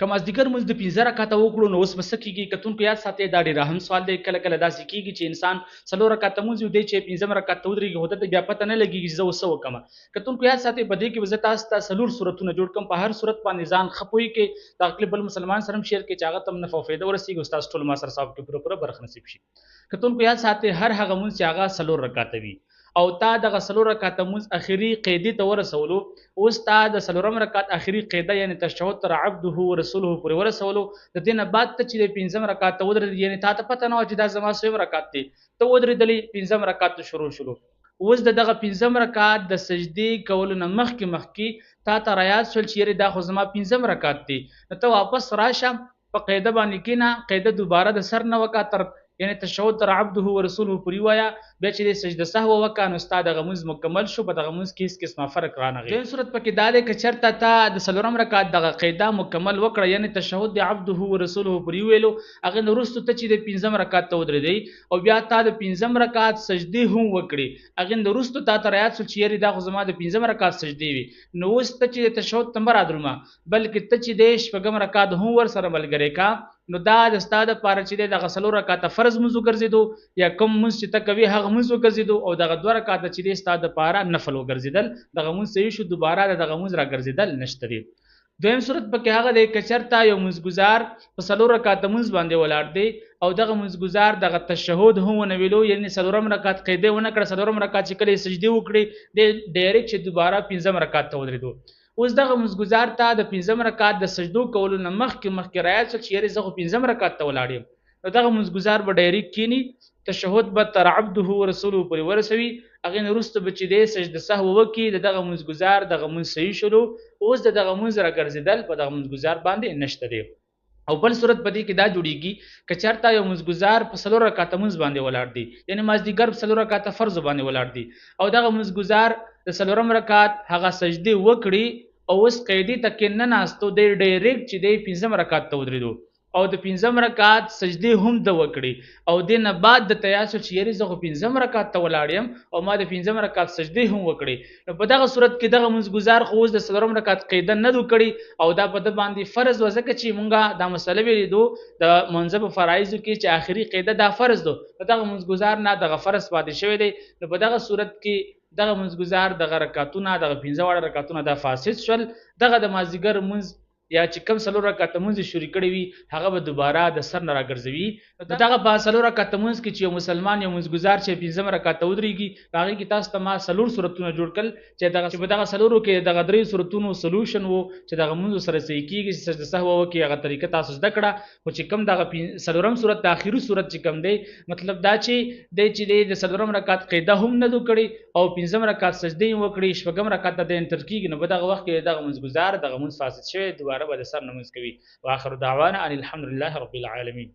که مازدیګر مونځ د 15 رکعته وکړو نو اوس به څه کېږي کتونکو یاد ساتئ دا ډېر اهم سوال دی کله کله داسې کېږي چې انسان 4 رکعته مونځ وي دی چې 15 رکعت ته ودرېږي خو دته بیا پته نه لګېږي چې زه اوس څه وکړمه کتونکو یاد ساتئ په دې کې به زه تاسو ته 4 صورتونه جوړ کړم په هر صورت باندې ځان ښه پوهېږئ دغه کلیپ بل مسلمان سره هم شیر کړئ چې هغه ته هم نفع او فایده ورسېږي او ستاسو ټول ما سره ثواب کې پوره برخه نصیب شي کتونکو یاد ساتئ هر هغه مونځ چې هغه 4 رکعته وي او تا دغه 4 رکعته مونځ اخري قیدې ته ورسولو اوس تا د 4 رکعت اخري قیده یعنی تشهد تر عبده ورسوله پورې ورسولو د دې نه بعد ته چې د 15 رکعت ته ودرېدې یعنی تا ته پته نه وه چې دا زما څویم رکعت دی ته ودرېدلې 15 رکعت ته شروع شولو اوس د دغه 15 رکعت د سجدې کولو نه مخکې تا ته رایاد شول چې یارې دا خو زما 15 رکعت دی نو ته واپس راشه په قیده باندې کېنه قیده دوباره د سر نه وکړه تر یعنی تشهد تر عبده ورسوله پورې وایه بیا چې د سجده سهو وکړه نو ستا دغه مونځ مکمل شو په دغه مونځ کې هېڅ قسمه فرق رانغی دویم صورت پکې دا دی که چېرته تا د 4 رکعت دغه قیده مکمل وکړه یعنی تشهد د عبده ورسوله پورې ویلو هغې نه وروستو ته چې د 15 رکعت ته ودرېدی او بیا تا د 15 رکعت سجدې هم وکړې هغې نه وروستو تا ته رایاد شول چې یارې دا خو زما د 15 رکعت سجدې وي نو اوس ته چې د تشهد ته مه رادرومه بلکې ته چې د 6 رکعت هم ورسره ملګری کا نو دا د ستا دپاره چې دی دغه 4 رکعته فرض مونځ وګرځېدو یا کوم مونځ چې ته کوې هغه مونځ وګرځېدو او دغه 2 رکعته چې دی ستا دپاره نفل وګرځېدل دغه مونځ صحیح شو دوباره د دغه مونځ راګرځېدل نشته دی دویم صورت پکې هغه دی که چېرته یو مونځګزار په 4 رکعته مونځ باندې ولاړ دی او دغه مونځګزار دغه تشهد هم ونه ویلو یعنې 4 رکعت قیدې ونه کړه 4 رکعت چې کله یې سجدې وکړې دی ډایرکټ چې دوباره 15 رکعت ته ودرېدو اوس دغه مونځګزار ته د 15 رکعت د سجدو کولو نه مخکې رایاد شول چې یارې زه خو 15 رکعت ته ولاړ یم نو دغه مونځګزار به ډایرکټ کینی تشهد به تر عبده ورسوله پورې ورسوي هغې نه وروسته به چې دی سجده سهو وکړي د دغه مونځګزار دغه مونځ صحیح شولو اوس د دغه مونځ راګرځېدل په دغه مونځګزار باندې نشته دی او بل صورت په دې کې دا جوړیږي که چېرته یو مونځګزار په 4 رکعته مونځ باندې ولاړ دی یعنې مازدیګر په 4 رکعته فرض باندې ولاړ دی او دغه مونځګزار د 4 رکعت هغه سجدې وکړي او اوس قیدې ته کې نه ناستو دی ډایرکټ چې دی 15 رکعت ته ودرېدو او د 15 رکعت سجدې هم د وکړي او دې نه بعد د ته یاد شو چې یارې زه خو 15 رکعت ته ولاړ یم او ما د 15 رکعت سجدې هم وکړي نو په دغه صورت کې دغه مونځګزار خو اوس د 4 رکعت قیده نه دو کړي او دا په ده باندې فرض و ځکه چې مونږه دا مسله ویلې دو د منځه په فرایضو کې چې آخري قیده دا فرض دو دغه مونځګزار نه دغه فرض پاتې شوی دی نو په دغه صورت کې دغه مونځګزار دغه رکعتونه دغه 15 رکعتونه دا فاسد شول دغه د مازدیګر مونځ یا چې کوم 4 رکعته مونځ شروع کړی وي هغه به دوباره د سر نه راګرځوي نو دغه په 4 رکعته مونځ کې چې یو مسلمان یو مونځګزار چې 15 رکعته ودرېږي په هغې کې تاسو ته ما 4 صورتونه جوړ کړل چې په دغه 4 کې دغه 3 صورتونو سلوشن و چې دغه مونځ سره صحیح کېږي چې سجده سهو وکړي هغه طریقه تاسو زده کړه خو چې کوم دغه 4 صورت د آخري صورت چې کوم دی مطلب دا چې دی د 4 رکعت قیده هم نه دو کړي او 15 رکعت سجدې یې وکړي 6 رکعت ته د انتر کېږي نو په دغه وخت کې دغه مونځګزار دغه مونځ فاسد شوی دوباره به د سر نه مونځ کوي واخر دعوانا ان الحمد لله رب العالمین